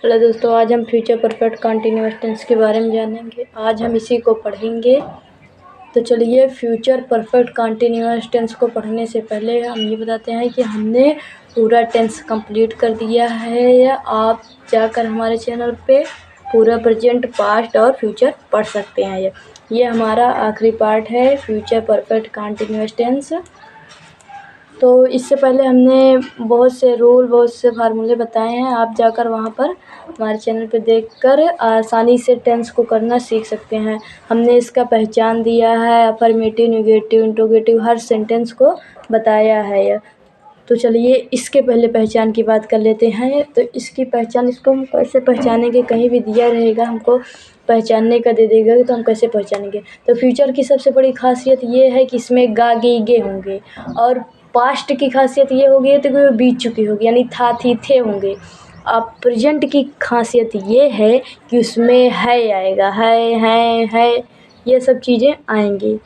Hello दोस्तों, आज हम फ्यूचर परफेक्ट कंटिन्यूअस टेंस के बारे में जानेंगे। आज हम इसी को पढ़ेंगे। तो चलिए, फ्यूचर परफेक्ट कंटिन्यूअस टेंस को पढ़ने से पहले हम ये बताते हैं कि हमने पूरा टेंस कंप्लीट कर दिया है, या आप जाकर हमारे चैनल पे पूरा प्रेजेंट, पास्ट और फ्यूचर पढ़ सकते हैं। ये हमारा आखिरी पार्ट है, फ्यूचर परफेक्ट कंटिन्यूअस टेंस। तो इससे पहले हमने बहुत से रूल, बहुत से फार्मूले बताए हैं। आप जाकर वहाँ पर हमारे चैनल पे देखकर आसानी से टेंस को करना सीख सकते हैं। हमने इसका पहचान दिया है, अफर्मेटिव, नेगेटिव, इंट्रोगेटिव, हर सेंटेंस को बताया है। तो चलिए, इसके पहले पहचान की बात कर लेते हैं। तो इसकी पहचान, इसको हम कैसे पहचानेंगे? कहीं भी दिया रहेगा, हमको पहचानने का दे देगा, तो हम कैसे पहचानेंगे? तो फ्यूचर की सबसे बड़ी खासियत ये है कि इसमें गा, गे, गे होंगे। और पास्ट की खासियत ये होगी तो वो बीत चुकी होगी, यानी था, थी, थे होंगे। अब प्रेजेंट की खासियत ये है कि उसमें है आएगा, है, ये सब चीज़ें आएंगी।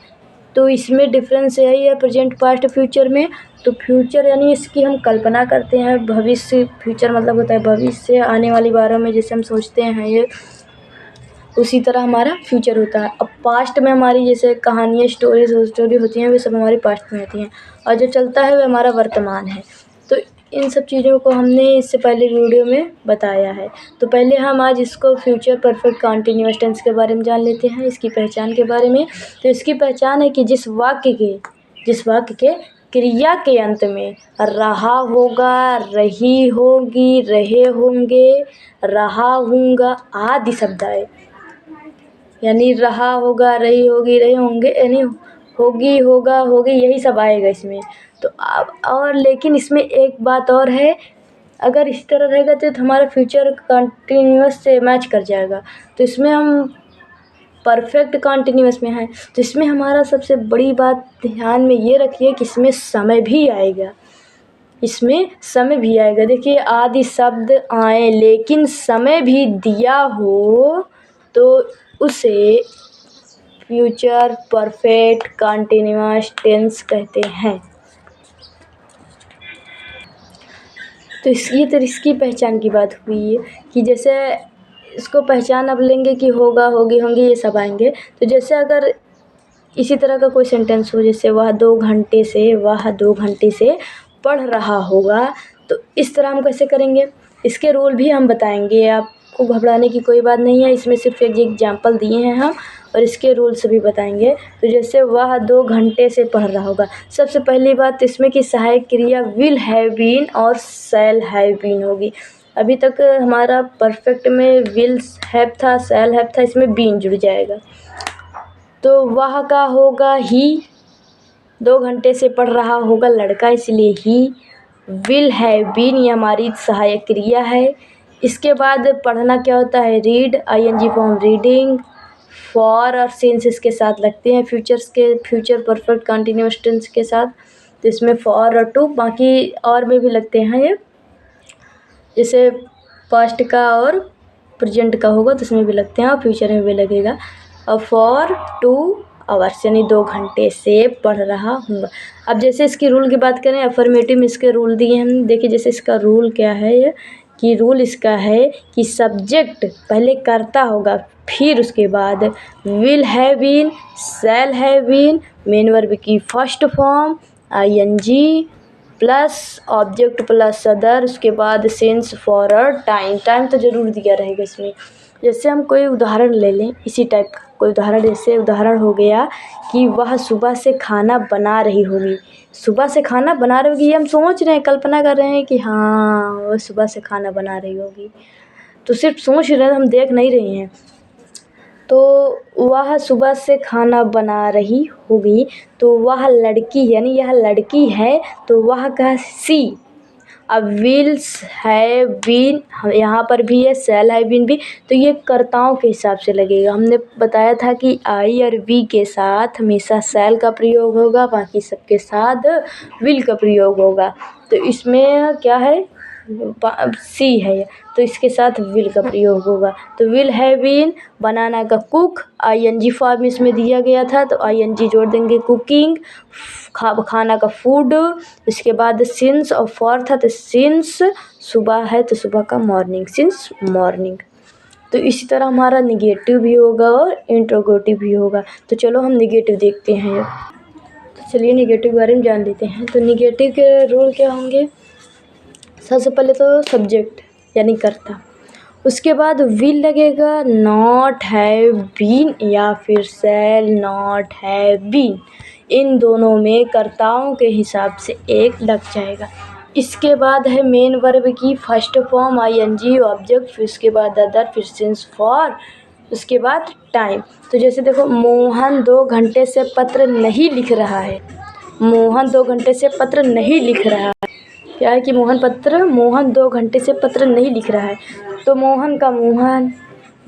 तो इसमें डिफरेंस यही है प्रेजेंट, पास्ट, फ्यूचर में। तो फ्यूचर यानी इसकी हम कल्पना करते हैं, भविष्य। फ्यूचर मतलब होता है भविष्य, आने वाली बारों में जैसे हम सोचते हैं, ये उसी तरह हमारा फ्यूचर होता है। अब पास्ट में हमारी जैसे कहानियाँ, स्टोरी होती हैं, वे सब हमारी पास्ट में होती हैं, और जो चलता है वो हमारा वर्तमान है। तो इन सब चीज़ों को हमने इससे पहले वीडियो में बताया है। तो पहले हम आज इसको फ्यूचर परफेक्ट कंटिन्यूअस टेंस के बारे में जान लेते हैं, इसकी पहचान के बारे में। तो इसकी पहचान है कि जिस वाक्य के क्रिया के अंत में रहा होगा, रही होगी, रहे होंगे, रहा हूँगा आदि शब्द आए, यानी रहा होगा, रही होगी, रहे होंगे, यानी होगी, होगा, होगी, यही सब आएगा इसमें। तो अब और लेकिन इसमें एक बात और है, अगर इस तरह रहेगा तो हमारा फ्यूचर कंटिन्यूअस से मैच कर जाएगा। तो इसमें हम परफेक्ट कंटिन्यूअस में है, तो इसमें हमारा सबसे बड़ी बात ध्यान में ये रखिए कि इसमें समय भी आएगा, इसमें समय भी आएगा। देखिए, आदि शब्द आए लेकिन समय भी दिया हो तो उसे फ्यूचर परफेक्ट कंटिन्यूअस टेंस कहते हैं। तो इसकी पहचान की बात हुई है कि जैसे इसको पहचान अब लेंगे कि होगा, होगी, होंगे, ये सब आएंगे। तो जैसे अगर इसी तरह का कोई सेंटेंस हो, जैसे वह 2 घंटे से पढ़ रहा होगा, तो इस तरह हम कैसे करेंगे? इसके रूल भी हम बताएंगे, आपको घबराने की कोई बात नहीं है। इसमें सिर्फ एक एग्जाम्पल दिए हैं हम, और इसके रूल्स भी बताएंगे। तो जैसे वह 2 घंटे से पढ़ रहा होगा, सबसे पहली बात इसमें कि सहायक क्रिया विल हैव बीन और शैल हैव बीन होगी। अभी तक हमारा परफेक्ट में विल हैव था, शैल हैव था, इसमें बीन जुड़ जाएगा। तो वह का होगा ही, 2 घंटे से पढ़ रहा होगा लड़का, इसलिए ही। विल हैव बीन, ये हमारी सहायक क्रिया है। इसके बाद पढ़ना क्या होता है? Read, ING form reading. For और सिंस इसके साथ लगते हैं फ्यूचर परफेक्ट कंटिन्यूअस टेंस के साथ। तो इसमें फॉर और टू, बाकी और में भी लगते हैं ये, जैसे पास्ट का और प्रेजेंट का होगा तो इसमें भी लगते हैं, और फ्यूचर में भी लगेगा। और फॉर 2 आवर्स, यानी 2 घंटे से पढ़ रहा हूँ। अब जैसे इसकी रूल की बात करें, अफर्मेटिव में इसके रूल दिए हैं। देखिए, जैसे इसका रूल क्या है, ये कि रूल इसका है कि सब्जेक्ट पहले कर्ता होगा, फिर उसके बाद will have been, shall have been, main verb की first form ING plus object plus other, उसके बाद सिंस, फॉर और टाइम तो ज़रूर दिया रहेगा इसमें। जैसे हम कोई उदाहरण ले लें, इसी टाइप का कोई उदाहरण, जैसे उदाहरण हो गया कि वह सुबह से खाना बना रही होगी। सुबह से खाना बना रही होगी, ये हम सोच रहे हैं, कल्पना कर रहे हैं कि हाँ, वह सुबह से खाना बना रही होगी। तो सिर्फ सोच रहे हैं, हम देख नहीं रहे हैं। तो वह सुबह से खाना बना रही होगी, तो वह लड़की, यानी यह लड़की है, तो वह का सी। अब विल्स हैव बीन, यहाँ पर भी है, शैल हैव बीन भी, तो ये कर्ताओं के हिसाब से लगेगा। हमने बताया था कि आई और वी के साथ हमेशा शैल का प्रयोग होगा, बाकी सबके साथ विल का प्रयोग होगा। तो इसमें क्या है, सी है, तो इसके साथ विल का प्रयोग होगा। तो विल हैव बीन, बनाना का कुक, आईएनजी फॉर्म इसमें दिया गया था तो आईएनजी जोड़ देंगे, कुकिंग, खाना का फूड, इसके बाद सिंस और फॉर था तो सिंस, सुबह है तो सुबह का मॉर्निंग, सिंस मॉर्निंग। तो इसी तरह हमारा निगेटिव भी होगा और इंट्रोगेटिव भी होगा। तो चलो हम निगेटिव देखते हैं। तो चलिए निगेटिव के बारे में जान लेते हैं। तो निगेटिव के रूल क्या होंगे? सबसे पहले तो सब्जेक्ट यानी कर्ता, उसके बाद विल लगेगा, नॉट हैव बीन या फिर शैल नॉट हैव बीन, इन दोनों में कर्ताओं के हिसाब से एक लग जाएगा। इसके बाद है मेन वर्ब की फर्स्ट फॉर्म आईएनजी ऑब्जेक्ट, फिर उसके बाद अदर, फिर सिंस फॉर, उसके बाद टाइम। तो जैसे देखो, मोहन 2 घंटे से पत्र नहीं लिख रहा है। मोहन 2 घंटे से पत्र नहीं लिख रहा है, क्या है कि मोहन 2 घंटे से पत्र नहीं लिख रहा है। तो मोहन का Mohan,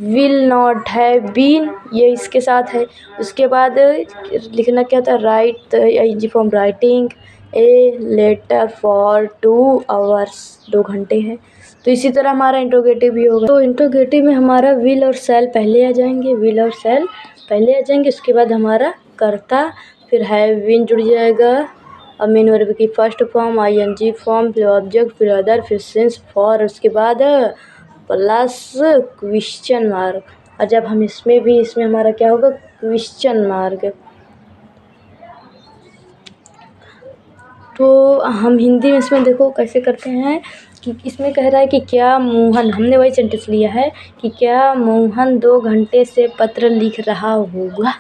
will not have been, ये इसके साथ है। उसके बाद लिखना क्या था? Write, ING form writing a letter for 2 hours, 2 घंटे है। तो इसी तरह हमारा इंट्रोगेटिव भी होगा। तो इंट्रोगेटिव में हमारा विल और शैल पहले आ जाएंगे, विल और शैल पहले आ जाएंगे। उसके बाद हमारा कर्ता, फिर हैव बीन जुड़ जाएगा, अब मेन वर्ब की फर्स्ट फॉर्म आईएनजी फॉर्म, फिर ऑब्जेक्ट, फिर अदर, फिर सिंस फॉर, उसके बाद प्लस क्वेश्चन मार्क। और जब हम इसमें हमारा क्या होगा? Question mark. तो हम हिंदी में इसमें देखो कैसे करते हैं कि इसमें कह रहा है कि क्या मोहन, हमने वही सेंटेंस लिया है कि क्या मोहन 2 घंटे से पत्र लिख रहा होगा।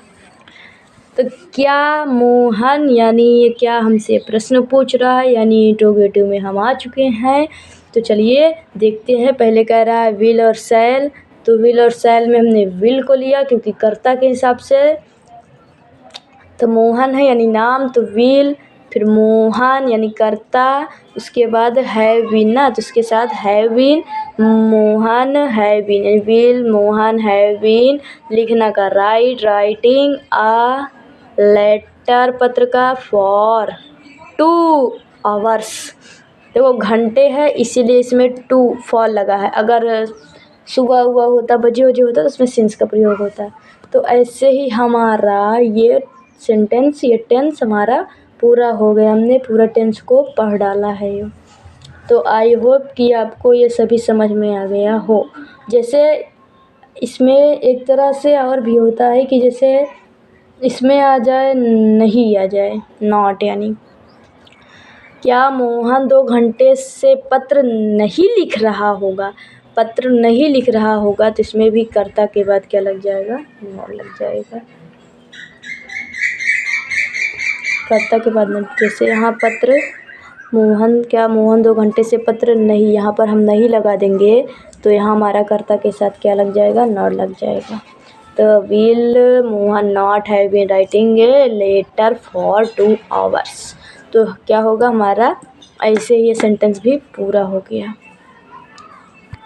तो क्या मोहन यानी ये क्या हमसे प्रश्न पूछ रहा है, यानी इंट्रोगेटिव में हम आ चुके हैं। तो चलिए देखते हैं। पहले कह रहा है विल और शैल, तो विल और शैल में हमने विल को लिया क्योंकि कर्ता के हिसाब से। तो मोहन है यानी नाम, तो विल, फिर मोहन यानी कर्ता, उसके बाद हैव बीन ना, तो उसके साथ have been, Mohan have been, will Mohan have been, लिखना का राइट, राइटिंग आ लेटर, पत्र का फॉर 2 आवर्स। देखो घंटे है इसीलिए इसमें 2 फॉर लगा है, अगर सुबह हुआ होता, बजे होता तो उसमें सिंस का प्रयोग होता। तो ऐसे ही हमारा ये सेंटेंस, ये टेंस हमारा पूरा हो गया, हमने पूरा टेंस को पढ़ डाला है। तो आई होप कि आपको ये सभी समझ में आ गया हो। जैसे इसमें एक तरह से और भी होता है कि जैसे इसमें आ जाए, नहीं आ जाए, नॉट, यानी क्या मोहन 2 घंटे से पत्र नहीं लिख रहा होगा। पत्र नहीं लिख रहा होगा तो इसमें भी कर्ता के बाद क्या लग जाएगा? नॉट लग जाएगा। कर्ता के बाद नहीं, जैसे यहाँ पत्र मोहन, क्या मोहन 2 घंटे से पत्र नहीं, यहाँ पर हम नहीं लगा देंगे तो यहाँ हमारा कर्ता के साथ क्या लग जाएगा? नॉट लग जाएगा। तो will Mohan not have been writing a letter for 2 hours. तो क्या होगा हमारा? ऐसे ही ये सेंटेंस भी पूरा हो गया।